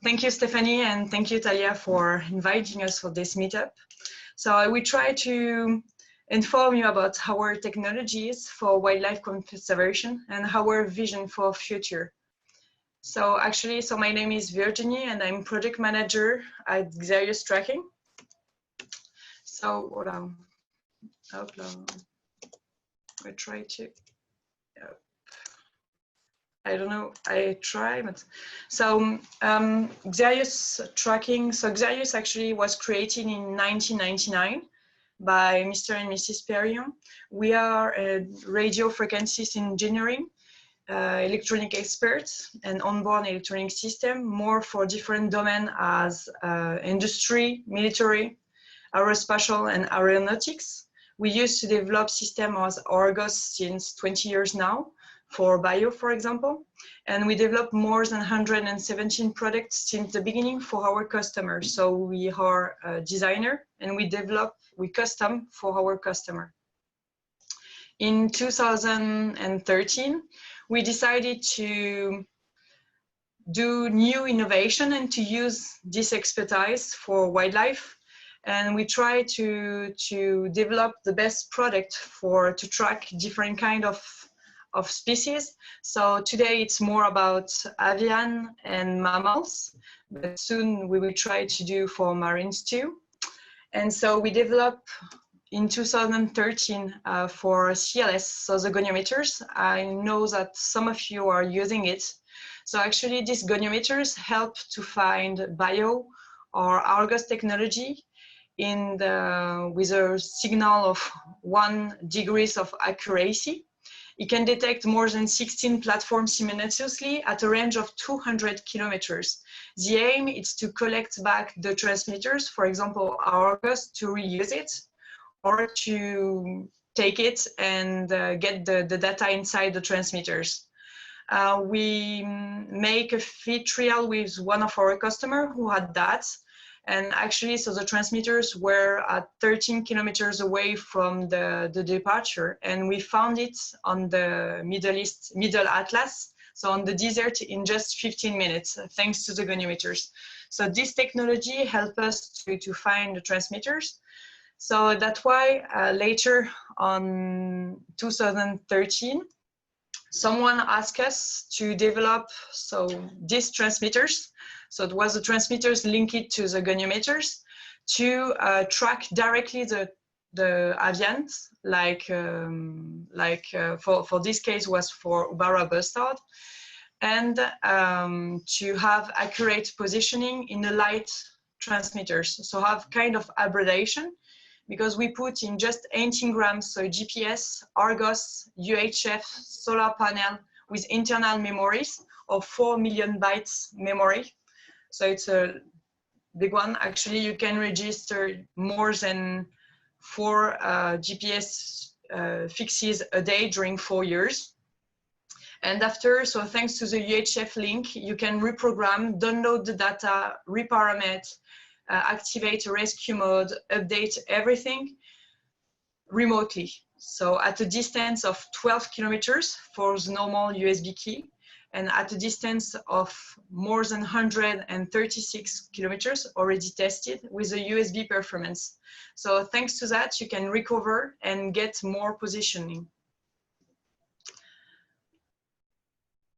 Thank you, Stephanie, and thank you, Talia, for inviting us for this meetup. So I will try to inform you about our technologies for wildlife conservation and our vision for future. So actually, my name is Virginie and I'm project manager at Xerius Tracking. So I try to, I don't know, I try, but so Xerius Tracking, so Xerius actually was created in 1999 by Mr. and Mrs. Perilhon. We are a radio frequencies engineering, electronic experts and onboard electronic system, more for different domains as industry, military, aerospatial and aeronautics. We used to develop systems as Argos since 20 years now, for bio, for example. And we developed more than 117 products since the beginning for our customers. So we are a designer and we custom for our customer. In 2013, we decided to do new innovation and to use this expertise for wildlife. And we try to develop the best product to track different kind of species. So today it's more about avian and mammals, but soon we will try to do for marines too. And so we developed in 2013 for CLS, so the goniometers. I know that some of you are using it. So actually these goniometers help to find bio or Argos technology with a signal of 1 degree of accuracy. It can detect more than 16 platforms simultaneously at a range of 200 kilometers. The aim is to collect back the transmitters, for example, Argos, to reuse it, or to take it and get the data inside the transmitters. We make a feed trial with one of our customers who had that. And actually, so the transmitters were at 13 kilometers away from the departure. And we found it on the Middle Atlas, so on the desert in just 15 minutes, thanks to the goniometers. So this technology helped us to find the transmitters. So that's why later on 2013, someone asked us to develop these transmitters. So it was the transmitters linked to the goniometers to track directly the avians, for this case was for Ubara bustard, and to have accurate positioning in the light transmitters. So have kind of abbreviation, because we put in just 18 grams, so GPS, Argos, UHF, solar panel with internal memories of 4 million bytes memory. So it's a big one. Actually, you can register more than 4 GPS fixes a day during 4 years. And after, so thanks to the UHF link, you can reprogram, download the data, reparameter, activate rescue mode, update everything remotely. So at a distance of 12 kilometers for the normal USB key, and at a distance of more than 136 kilometers already tested with a USB performance. So thanks to that, you can recover and get more positioning.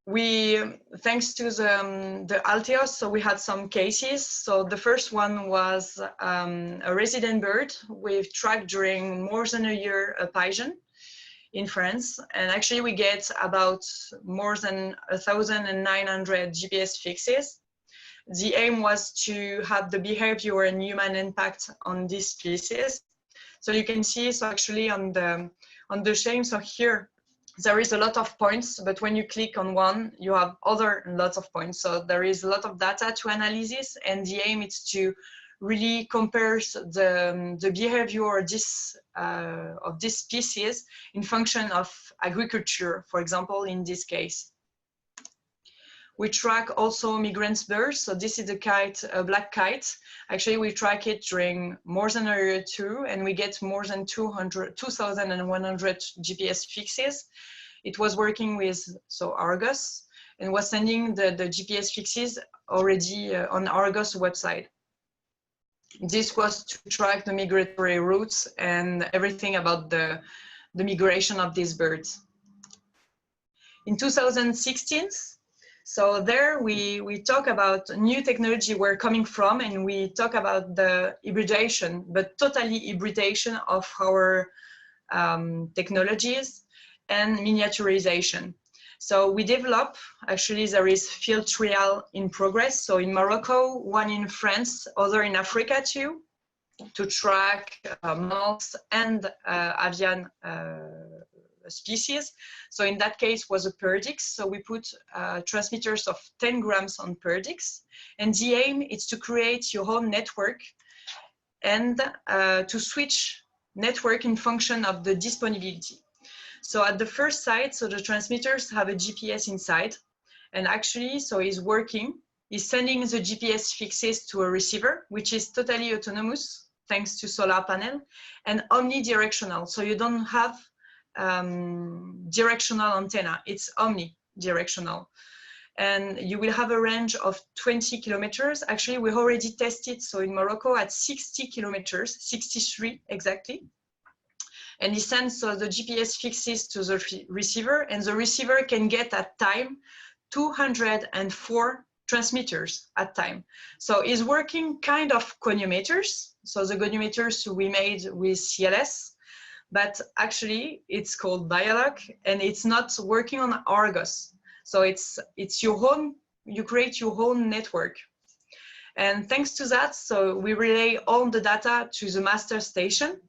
Thanks to the Alteos, so we had some cases. So the first one was a resident bird. We've tracked during more than a year a pigeon in France, and actually we get about more than 1,900 GPS fixes. The aim was to have the behavior and human impact on these species. So you can see, so actually on the shame, so here there is a lot of points, but when you click on one, you have lots of points. So there is a lot of data to analysis, and the aim is to really compares the behavior of this species in function of agriculture, for example, in this case. We track also migrant birds. So this is a kite, a black kite. Actually, we track it during more than a year too, and we get more than 2,100 GPS fixes. It was working with Argos, and was sending the GPS fixes already on Argos website. This was to track the migratory routes and everything about the migration of these birds. In 2016, so there we talk about new technology we're coming from, and we talk about the hybridization, but totally hybridization of our technologies and miniaturization. So we develop, actually there is field trial in progress. So in Morocco, one in France, other in Africa too, to track mammals and avian species. So in that case was a Perdix. So we put transmitters of 10 grams on Perdix. And the aim is to create your own network and to switch network in function of the disponibility. So at the first site, so the transmitters have a GPS inside, and actually, so it's working. It's sending the GPS fixes to a receiver, which is totally autonomous, thanks to solar panel, and omnidirectional. So you don't have directional antenna, it's omnidirectional. And you will have a range of 20 kilometers. Actually, we already tested, so in Morocco at 60 kilometers, 63 exactly. And he sends the GPS fixes to the receiver, and the receiver can get at time 204 transmitters at time. So it's working kind of goniometers. So the goniometers we made with CLS, but actually it's called Biolog, and it's not working on Argos. So it's your own, you create your own network. And thanks to that, so we relay all the data to the master station,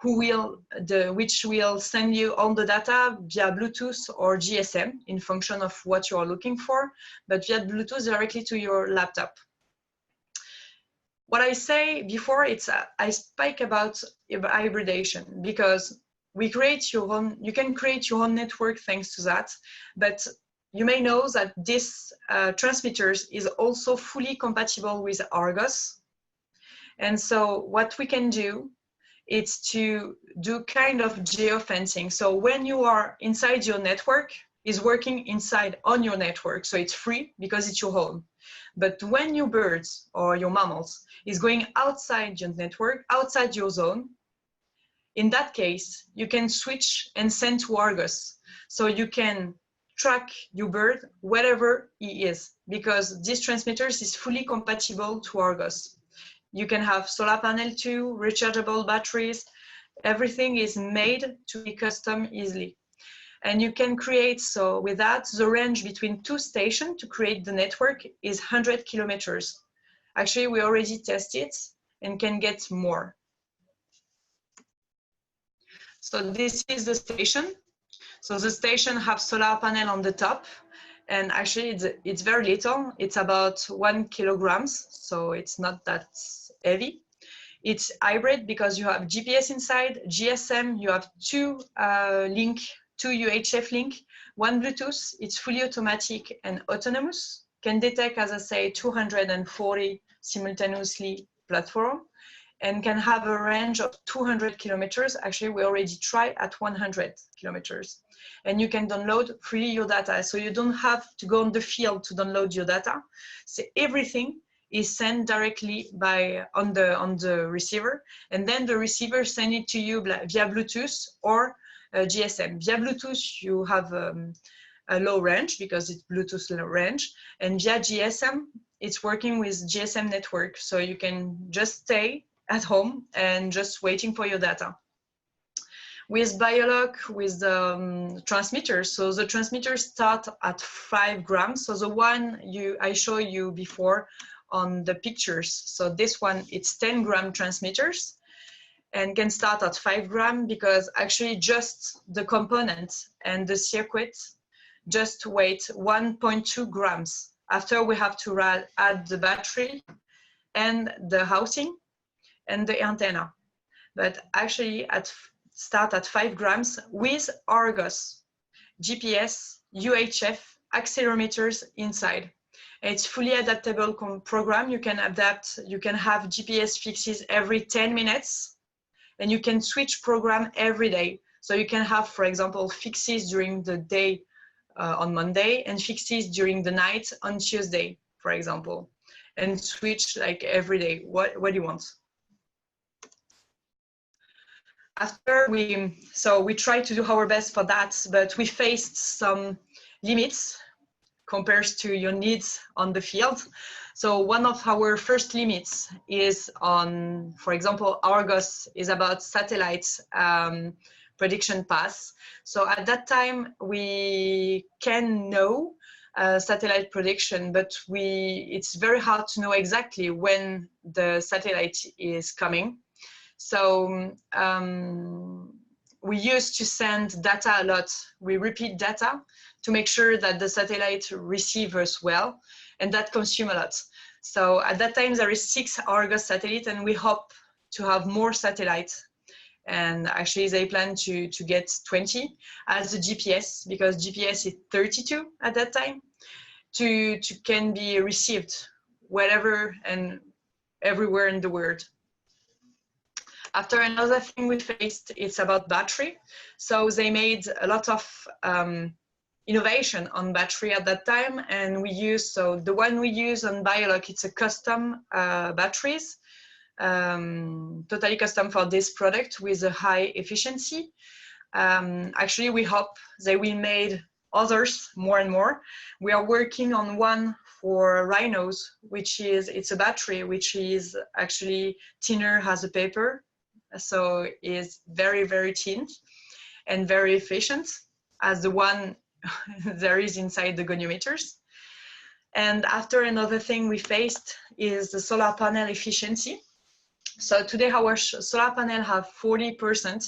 which will send you all the data via Bluetooth or GSM in function of what you are looking for, but via Bluetooth directly to your laptop. What I say before, I speak about hybridization, because you can create your own network thanks to that, but you may know that this transmitters is also fully compatible with Argos. And so what we can do, it's to do kind of geofencing. So when you are inside your network, it's working inside on your network. So it's free because it's your home. But when your birds or your mammals is going outside your network, outside your zone, in that case, you can switch and send to Argos. So you can track your bird wherever he is, because this transmitters is fully compatible to Argos. You can have solar panel too, rechargeable batteries. Everything is made to be custom easily. And you can create, so with that, the range between two stations to create the network is 100 kilometers. Actually, we already tested and can get more. So this is the station. So the station have solar panel on the top. And actually, it's very little. It's about 1 kilograms, so it's not that heavy. It's hybrid because you have GPS inside, GSM, you have two UHF link, one Bluetooth. It's fully automatic and autonomous. Can detect, as I say, 240 simultaneously platform, and can have a range of 200 kilometers. Actually, we already tried at 100 kilometers. And you can download freely your data. So you don't have to go on the field to download your data. So everything is sent directly on the receiver. And then the receiver send it to you via Bluetooth or GSM. Via Bluetooth, you have a low range because it's Bluetooth low range. And via GSM, it's working with GSM network. So you can just stay at home and just waiting for your data. With Biolog, with the transmitters, so the transmitters start at 5 grams. So the one I showed you before on the pictures. So this one, it's 10-gram transmitters and can start at 5 grams because actually just the component and the circuit just weight 1.2 grams. After we have to add the battery and the housing and the antenna. But actually start at 5 grams with Argos, GPS, UHF, accelerometers inside. It's fully adaptable program. You can adapt, you can have GPS fixes every 10 minutes, and you can switch program every day. So you can have, for example, fixes during the day on Monday and fixes during the night on Tuesday, for example, and switch like every day. What do you want? After we tried to do our best for that, but we faced some limits compared to your needs on the field. So one of our first limits is on, for example, Argos is about satellite prediction paths. So at that time, we can know satellite prediction, but it's very hard to know exactly when the satellite is coming. So we used to send data a lot. We repeat data to make sure that the satellite receives well, and that consumes a lot. So at that time, there is 6 Argos satellites, and we hope to have more satellites. And actually, they plan to get 20 as the GPS, because GPS is 32 at that time, to can be received wherever and everywhere in the world. After, another thing we faced, it's about battery. So they made a lot of innovation on battery at that time, and we use, so the one we use on Bioloc, it's a custom batteries, totally custom for this product with a high efficiency. Actually, we hope they will make others more and more. We are working on one for rhinos, which is, it's a battery which is actually thinner as a paper. So is very, very thin and very efficient as the one there is inside the goniometers. And after, another thing we faced is the solar panel efficiency. So today our solar panel have 40%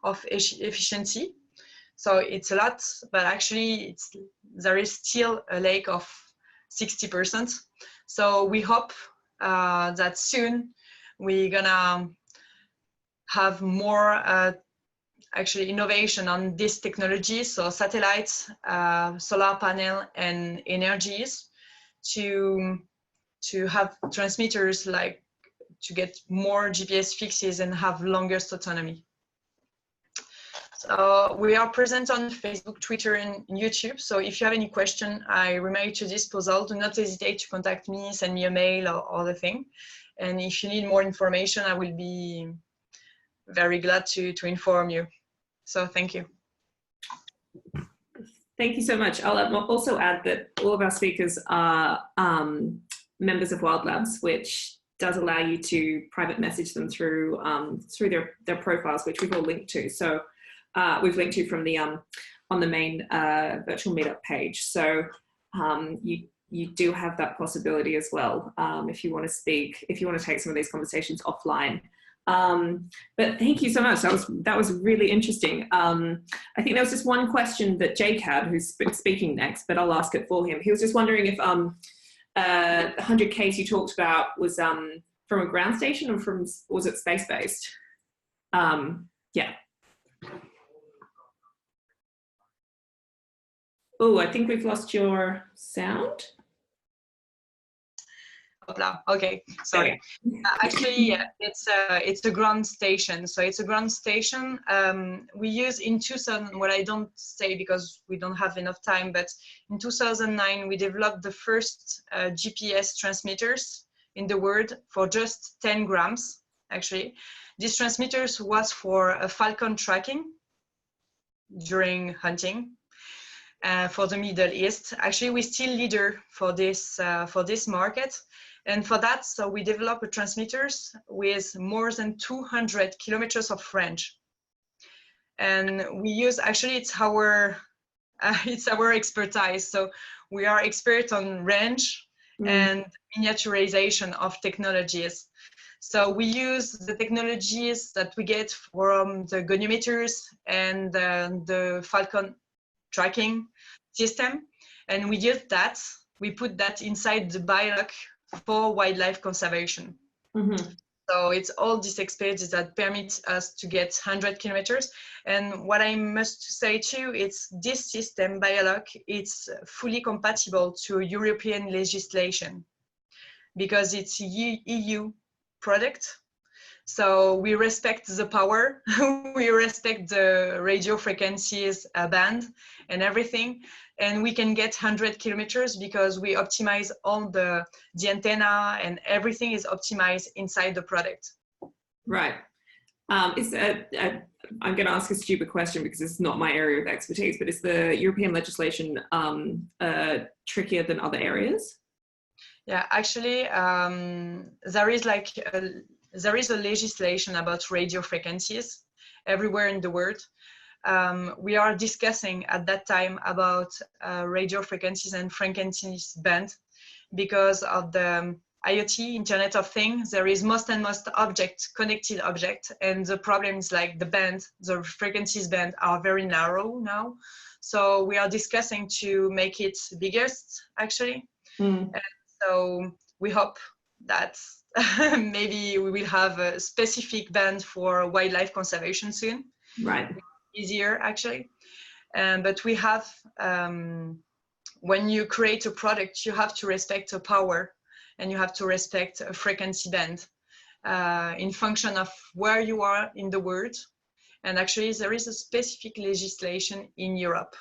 of efficiency. So it's a lot, but actually there is still a lack of 60%. So we hope that soon we're gonna have more actually innovation on this technology, so satellites, solar panel, and energies, to have transmitters, like to get more GPS fixes and have longest autonomy. So we are present on Facebook, Twitter, and YouTube. So if you have any question, I remain at your disposal. Do not hesitate to contact me, send me a mail or other thing. And if you need more information, I will be very glad to inform you. So thank you. Thank you so much. I'll also add that all of our speakers are members of Wild Labs, which does allow you to private message them through their profiles, which we've all linked to. So we've linked to from the on the main virtual meetup page. So you do have that possibility as well if you want to speak, if you want to take some of these conversations offline. But thank you so much. That was really interesting. I think there was just one question that Jake had, who's speaking next, but I'll ask it for him. He was just wondering if the 100Ks you talked about was from a ground station, or was it space-based? Yeah. Oh, I think we've lost your sound. Okay, sorry. Actually, yeah, it's a ground station. So it's a ground station. We use in 2000, what I don't say because we don't have enough time, but in 2009, we developed the first GPS transmitters in the world for just 10 grams, actually. These transmitters was for a falcon tracking during hunting. For the Middle East. Actually, we're still leader for this market. And for that, so we develop transmitters with more than 200 kilometers of range. And we use, actually, it's our expertise. So we are expert on range and miniaturization of technologies. So we use the technologies that we get from the goniometers and the Falcon tracking system, and we use that. We put that inside the Bioloc for wildlife conservation. So it's all these experts that permit us to get 100 kilometers. And what I must say too, it's this system, Bioloc, it's fully compatible to European legislation because it's EU product. So we respect the power, we respect the radio frequencies band and everything. And we can get 100 kilometers because we optimize all the antenna, and everything is optimized inside the product. Right. I'm going to ask a stupid question because it's not my area of expertise, but is the European legislation trickier than other areas? Yeah, actually, there is a legislation about radio frequencies everywhere in the world. We are discussing at that time about radio frequencies and frequencies band because of the IoT, Internet of Things. There is most and most connected object, and the problem is like the frequencies band are very narrow now. So we are discussing to make it biggest, actually. And so we hope that maybe we will have a specific band for wildlife conservation soon. Right. Easier, actually. But we have, when you create a product, you have to respect a power, and you have to respect a frequency band in function of where you are in the world. And actually, there is a specific legislation in Europe